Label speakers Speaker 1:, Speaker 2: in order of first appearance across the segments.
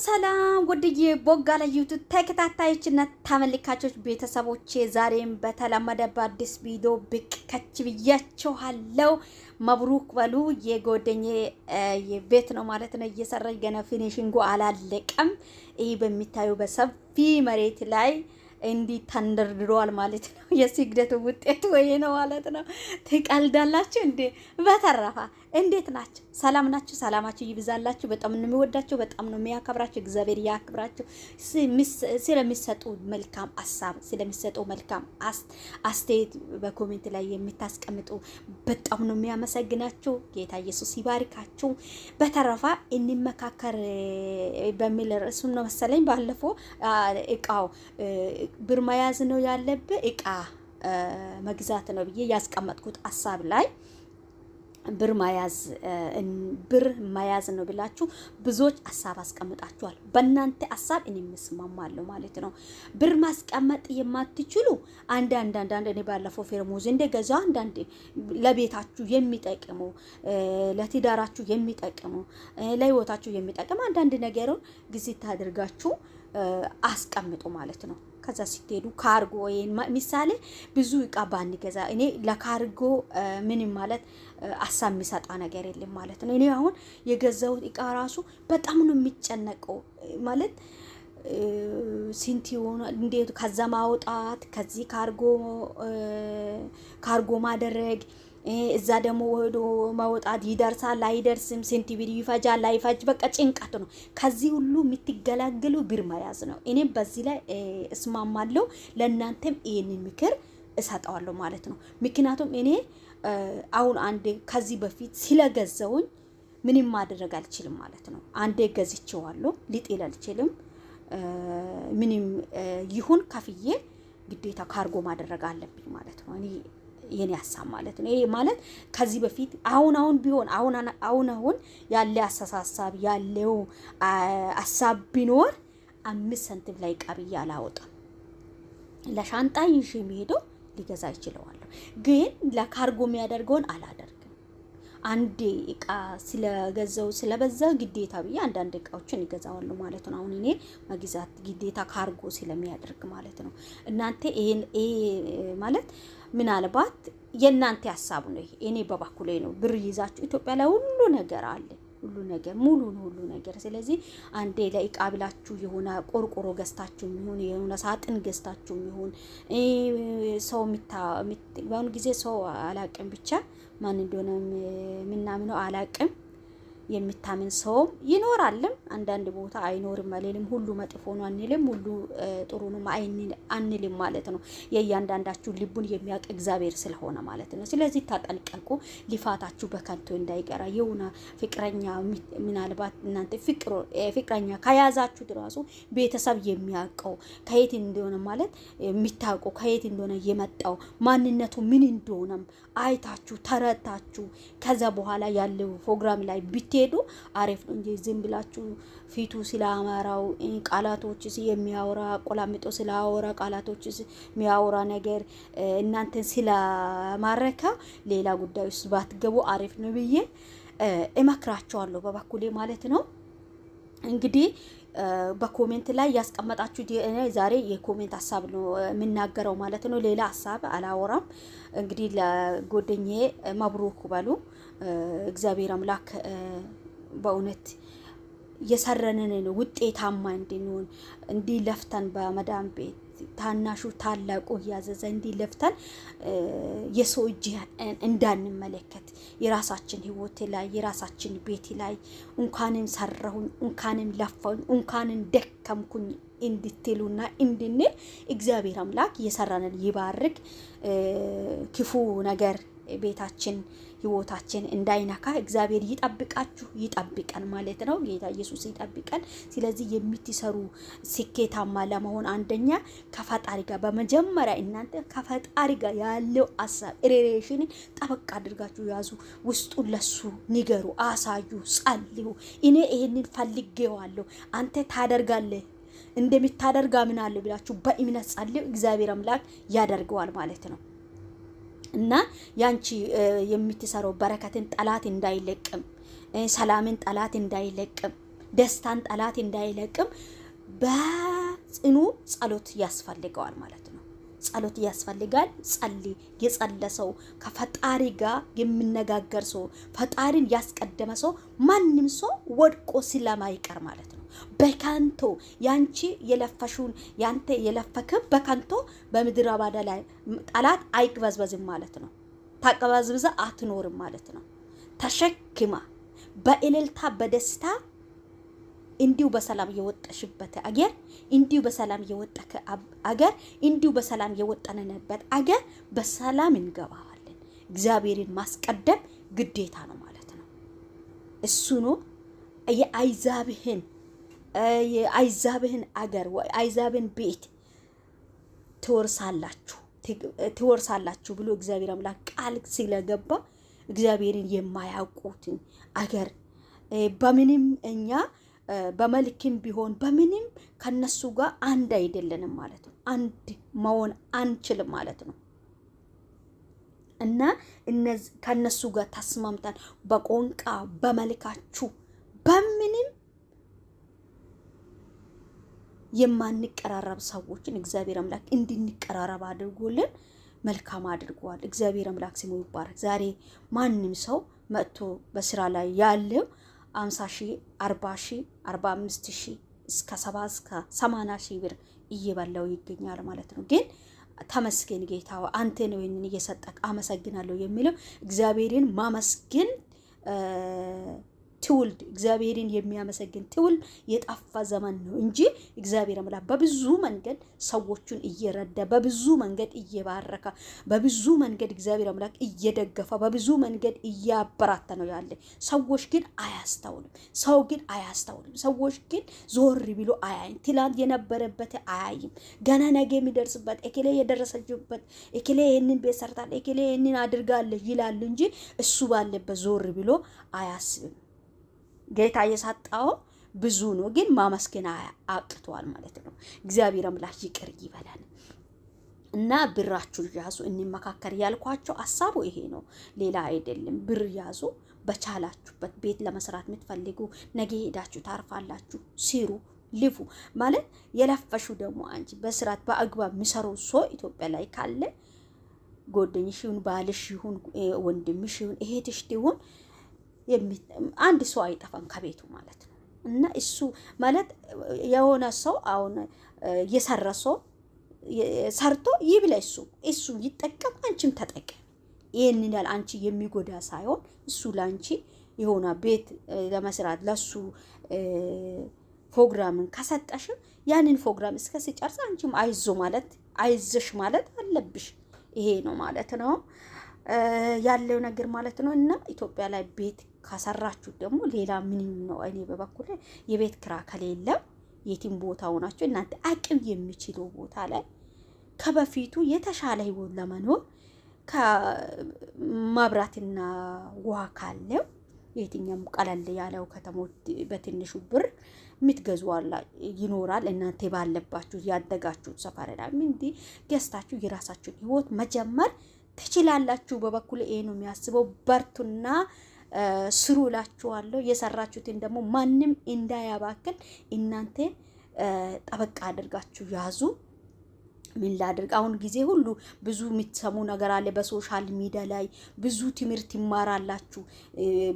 Speaker 1: ሰላም ወድዬ ቦጋለ ዩቲዩብ ተከታታዮችና ተመልካቾች ቤተሰቦቼ ዛሬም በተለመደ በአዲስ ቪዲዮ ብቅ ከች ብያችኋለሁ። መብሩክ በሉ። የጓደኛዬ የቤት ነው ማለት ነው እየሰራች ገና ፊኒሺንጉ አላለቀም። ይሄ በሚታዩ በሰፊ መሬት ላይ እንዲ ተንደርድሯል ማለት ነው። የስግደቱ ውጤት ወይ ነው ማለት ነው። ትቀልዳላችሁ እንዴ? በተረፈ እንዴት ናችሁ? ሰላም ናችሁ? ሰላማችሁ ይብዛላችሁ። በጣም ነው የሚወዳችሁ፣ በጣም ነው የሚያከብራችሁ። እግዚአብሔር ያክብራችሁ። ስለሚሰጡ መልካም ሐሳብ ስለሚሰጡ መልካም አስተያየት በኮሜንት ላይ የምታስቀምጡ በጣም ነው የሚያመሰግናችሁ። ጌታ ኢየሱስ ይባርካችሁ። በተረፈ እንመካከር በሚል ርዕሱ ነው መሰለኝ ባለፈው እቃው ብር መያዝ ነው ያለብህ እቃ መግዛት ነው ብዬ ያስቀመጥኩት ሐሳብ ላይ ብር መያዝ ነው ብላችሁ ብዙዎች ሐሳብ አስቀምጣችኋል። በእናንተ ሐሳብ እኔ መስማማለሁ ማለት ነው። ብር ማስቀመጥ የማትችሉ አንዳንድ እኔ ባለፈው ፌርሙዝ እንደገዛ አንዳንድ ለቤታችሁ የሚጠቅሙ ለትዳራችሁ የሚጠቅሙ ለህይወታችሁ የሚጠቅም አንዳንድ ነገሩን ግዝት አድርጋችሁ አስቀምጡ ማለት ነው። ከዛ ሲሄዱ ካርጎ ወይ ምሳሌ ብዙ እቃ ባንገዛ እኔ ለካርጎ ምንም ማለት ሐሳብ የሚሰጣ ነገር የለም ማለት ነው። እኔ አሁን የገዛሁት እቃ ራሱ በጣም ነው የሚጨነቀው ማለት ሲንቲውን እንዴት ከዛ ማውጣት ከዚህ ካርጎ ማድረግ እዛ ደግሞ ወዶ ማውጣት ይደርሳል አይደርስም፣ ስንት ብር ይፈጃል አይፈጅ፣ በቃ ጭንቀት ነው። ከዚህ ሁሉ የምትገላገሉ ብር መያዝ ነው። እኔም በዚህ ላይ እስማማለሁ። ለእናንተም ይሄንን ምክር እሰጣለሁ ማለት ነው። ምክንያቱም እኔ አሁን አንዴ ከዚህ በፊት ስለገዛውኝ ምንም ማድረግ አልችልም ማለት ነው። አንዴ ገዝቼዋለሁ፣ ሊጥል አልችልም። ምንም ይሁን ከፍዬ ግዴታ ካርጎ ማድረግ አለብኝ ማለት ነው። እኔ የኔ ሐሳብ ማለት ነው። ይሄ ማለት ከዚህ በፊት አሁን ቢሆን አሁን ያለ አስተሳሰብ ያለው ሐሳብ ቢኖር 5 ሳንቲም ላይ ቀብዬ አላወጣም። ለሻንጣ ይዤ የሚሄደው ሊገዛ ይችላል፣ ግን ለካርጎ የሚያደርገውን አላደርግም። አንዴ እቃ ስለገዛው ስለበዛ ግዴታ ብዬ አንዳንድ እቃዎችን ይገዛዋሉ ማለት ነው። አሁን እኔ መግዛት ግዴታ ካርጎ ስለሚያደርግ ማለት ነው። እናንተ ይሄን ማለት ምናልባት የእናንተ ሐሳብ ነው። እኔ በባኩሌ ነው። ብር ይዛችሁ ኢትዮጵያ ላይ ሁሉ ነገር አለ፣ ሁሉ ነገር ሙሉ ነው ሁሉ ነገር። ስለዚህ አንዴ ለእቃ ብላችሁ የሆነ ቆርቆሮ ገዝታችሁ ይሁን የሆነ ሳጥን ገዝታችሁ ይሁን ሰው በአሁኑ ጊዜ ሰው አላቅም ብቻ ማን እንደሆነ ምናምነው አላቅም። የሚታመን ሰው ይኖራልም አንዳንድ ቦታ አይኖርም አለልም። ሁሉ መጥፎ ነው አንልም፣ ሁሉ ጥሩ ነው አንልም ማለት ነው። የእያንዳንዳችሁ ልቡን የሚያውቅ እግዚአብሔር ስለሆነ ማለት ነው። ስለዚህ ታጠንቀቁ፣ ልፋታችሁ በከንቱ እንዳይቀራ። የሆነ ፍቅረኛ ምናልባት እናንተ ፍቅረኛ ከያዛችሁ ድራሱ ቤተሰብ የሚያውቀው ከየት እንደሆነ ማለት የሚታውቀው ከየት እንደሆነ የመጣው ማንነቱ ምን እንደሆነም አይታችሁ ተረታችሁ ከዛ በኋላ ያለው ፕሮግራም ላይ ሄዱ አሪፍ ነው እንጂ ዝም ብላችሁ ፊቱ ስላማራው ቃላቶች የሚያወራ ቆላምጦ ስላወራ ቃላቶች የሚያወራ ነገር እናንተን ስላማረካ ሌላ ጉዳይ ውስጥ ባትገቡ አሪፍ ነው ብዬ እመክራችኋለሁ በበኩሌ ማለት ነው። እንግዲህ በኮሜንት ላይ ያስቀመጣችሁ ዛሬ የኮሜንት ሐሳብ ነው የምናገረው ማለት ነው። ሌላ ሐሳብ አላወራም። እንግዲህ ለጓደኛዬ መብሩክ በሉ። እግዚአብሔር አምላክ በእውነት የሰረንን ውጤታማ እንድንሆን እንዲህ ለፍተን በመዳም ቤት ታናሹ ታላቁ ያዘዘ እንዲህ ለፍተን የሰው እጅ እንዳንመለከት የራሳችን ህይወት ላይ የራሳችን ቤት ላይ እንኳንም ሰራሁኝ እንኳንም ለፋሁኝ እንኳንም ደከምኩኝ እንድትሉና እንድንል እግዚአብሔር አምላክ የሰራንን ይባርክ። ክፉ ነገር ቤታችን ህይወታችን እንዳይነካ እግዚአብሔር ይጠብቃችሁ ይጠብቀን ማለት ነው። ጌታ ኢየሱስ ይጠብቀን። ስለዚህ የምትሰሩ ስኬታማ ለመሆን አንደኛ ከፈጣሪ ጋር በመጀመሪያ እናንተ ከፈጣሪ ጋር ያለው ሐሳብ ሪሌሽን ጠበቅ አድርጋችሁ ያዙ። ውስጡን ለሱ ንገሩ፣ አሳዩ፣ ጸልዩ። እኔ ይሄንን ፈልጌዋለሁ አንተ ታደርጋለህ እንደምታደርጋ ምን አለ ብላችሁ በእምነት ጸልዩ። እግዚአብሔር አምላክ ያደርገዋል ማለት ነው። እና ያንቺ የምትሰራው በረከትን ጠላት እንዳይለቅም፣ ሰላምን ጠላት እንዳይለቅም፣ ደስታን ጠላት እንዳይለቅም በጽኑ ጸሎት ያስፈልገዋል ማለት ነው። ጸሎት ያስፈልጋል። ጸልይ። የጸለሰው ከፈጣሪ ጋር የሚነጋገር ሰው ፈጣሪን ያስቀደመ ሰው ማንም ሰው ወድቆ ስለማይቀር ማለት ነው። በካንቶ ያንቺ የለፈሹን ያንተ የለፈከብ በካንቶ በምድረ ባዳ ላይ ጠላት አይቅበዝበዝም ማለት ነው። ታቀባዝብዛ አትኖርም ማለት ነው። ተሸክማ በእልልታ በደስታ እንዲሁ በሰላም የወጣሽበት አገር እንዲሁ በሰላም የወጣከ አገር እንዲሁ በሰላም የወጣነበት አገር በሰላም እንገባዋለን። እግዚአብሔርን ማስቀደም ግዴታ ነው ማለት ነው። እሱ ነው የአይዛብህን አገር ወይ አይዛብን ቤት ትወርሳላችሁ ብሎ እግዚአብሔር አምላክ ቃል ስለገባ እግዚአብሔርን የማያውቁትን አገር በምንም እኛ በመልክም ቢሆን በምንም ከነሱ ጋር አንድ አይደለንም ማለት ነው። አንድ መሆን አንችልም ማለት ነው። እና ከነሱ ጋር ተስማምተን በቋንቋ በመልካችሁ በምንም የማንቀራረብ ሰዎችን እግዚአብሔር አምላክ እንድንቀራረብ አድርጎልን መልካም አድርጓል። እግዚአብሔር አምላክ ስሙ ይባረክ። ዛሬ ማንም ሰው መጥቶ በስራ ላይ ያለው 50,000 40,000 45,000 እስከ 70 እስከ 80,000 ብር እየበላው ይገኛል ማለት ነው። ግን ተመስገን ጌታ አንተ ነው ይሄንን እየሰጠክ አመሰግናለሁ የሚለው እግዚአብሔርን ማመስገን ትውልድ እግዚአብሔርን የሚያመሰግን ትውልድ የጠፋ ዘመን ነው እንጂ እግዚአብሔር አምላክ በብዙ መንገድ ሰዎችን እየረዳ በብዙ መንገድ እየባረከ በብዙ መንገድ እግዚአብሔር አምላክ እየደገፈ በብዙ መንገድ እያበራታ ነው ያለ። ሰዎች ግን አያስተውልም። ሰዎች ግን ዞር ብሎ አያይም። ትላንት የነበረበት አያይም። ገና ነገ የሚደርስበት እከሌ የደረሰችበት እከሌ ይሄንን ቤት ሰርታል እከሌ ይሄንን አድርጋለች ይላል እንጂ እሱ ባለበት ዞር ብሎ አያስብም። ጌታ የሰጣው ብዙ ነው፣ ግን ማመስገን አቅቷል ማለት ነው። እግዚአብሔር አምላክ ይቅር ይበላል። እና ብራችሁ ያዙ እንመካከር ያልኳቸው ሐሳቡ ይሄ ነው፣ ሌላ አይደለም። ብር ያዙ። በቻላችሁበት ቤት ለመስራት የምትፈልጉ ነገ ሄዳችሁ ታርፋላችሁ። ሲሩ ልፉ ማለት የለፈሹ ደግሞ አንቺ በስራት በአግባብ የሚሰሩ ሰው ኢትዮጵያ ላይ ካለ ጎደኝሽ ይሁን ባልሽ ይሁን ወንድምሽ ይሁን እህትሽ ይሁን አንድ ሰው አይጠፋም ከቤቱ ማለት ነው። እና እሱ ማለት የሆነ ሰው አሁን የሰራ ሰው ሰርቶ ይብላ እሱ ይጠቀም አንቺም ተጠቀም። ይሄንን ያል አንቺ የሚጎዳ ሳይሆን እሱ ላንቺ የሆነ ቤት ለመስራት ለሱ ፕሮግራምን ከሰጠሽ ያንን ፕሮግራም እስከ ሲጨርስ አንቺም አይዞሽ ማለት አለብሽ። ይሄ ነው ማለት ነው ያለው ነገር ማለት ነው። እና ኢትዮጵያ ላይ ቤት ካሰራችሁ ደግሞ ሌላ ምንም ነው። እኔ በበኩሌ የቤት ክራ ከሌለ የቲም ቦታ ሆናችሁ እናንተ አቅም የሚችለው ቦታ ላይ ከበፊቱ የተሻለ ህይወት ለመኖር ከማብራትና ውሃ ካለው የትኛም ቀለል ያለው ከተሞች በትንሹ ብር የምትገዙ ይኖራል። እናንተ ባለባችሁ ያደጋችሁ ሰፈር ላይ እንዲ ገዝታችሁ የራሳችሁን ህይወት መጀመር ትችላላችሁ። በበኩሌ ይሄ ነው የሚያስበው። በርቱና ስሩ እላችኋለሁ። የሰራችሁትን ደግሞ ማንም እንዳያባክን እናንተ ጠበቃ አድርጋችሁ ያዙ። ምን ላድርግ አሁን ጊዜ ሁሉ ብዙ የምትሰሙ ነገር አለ በሶሻል ሚዲያ ላይ ብዙ ትምህርት ይማራላችሁ።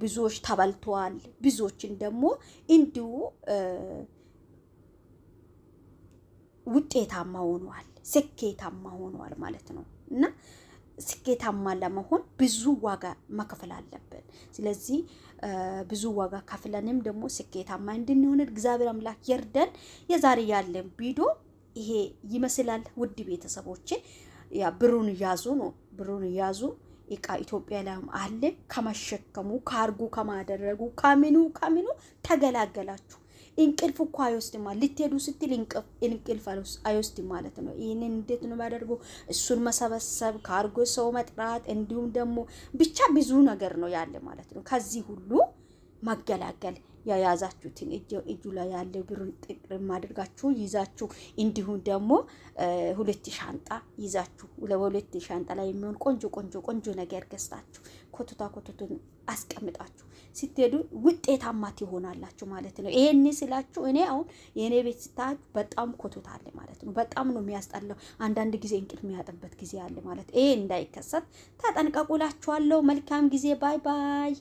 Speaker 1: ብዙዎች ተበልተዋል፣ ብዙዎችን ደግሞ እንዲሁ ውጤታማ ሆነዋል፣ ስኬታማ ሆነዋል ማለት ነው። እና ስኬታማ ለመሆን ብዙ ዋጋ መከፈል አለብን። ስለዚህ ብዙ ዋጋ ከፍለንም ደግሞ ስኬታማ እንድንሆን እግዚአብሔር አምላክ ይርዳን። የዛሬ ያለን ቪዲዮ ይሄ ይመስላል። ውድ ቤተሰቦቼ ያ ብሩን ያዙ ነው፣ ብሩን ያዙ። እቃ ኢትዮጵያ ላይ አለ። ከመሸከሙ ካርጉ ከማደረጉ ከምኑ ተገላገላችሁ። እንቅልፍ እኮ አይወስድም። ልትሄዱ ስትል እንቅልፍ አይወስድም ማለት ነው። ይሄንን እንዴት ነው ማደርገው? እሱን መሰበሰብ፣ ካርጎ ሰው መጥራት፣ እንዲሁም ደግሞ ብቻ ብዙ ነገር ነው ያለ ማለት ነው። ከዚህ ሁሉ መገላገል ያያዛችሁትን እጁ ላይ ያለ ብሩን ጥቅም አድርጋችሁ ይዛችሁ፣ እንዲሁም ደግሞ 2 ሻንጣ ይዛችሁ ለሁለት ሻንጣ ላይ የሚሆን ቆንጆ ነገር ገዝታችሁ ኮቱቱን አስቀምጣችሁ ስትሄዱ ውጤታማ ትሆናላችሁ ማለት ነው። ይሄን ስላችሁ እኔ አሁን የኔ ቤት ስታችሁ በጣም ኮቱታ አለ ማለት ነው። በጣም ነው የሚያስጠላው። አንዳንድ ጊዜ እንቅልፍ የሚያጥበት ጊዜ አለ ማለት ይሄ እንዳይከሰት ተጠንቀቁላችኋለሁ። መልካም ጊዜ። ባይ ባይ።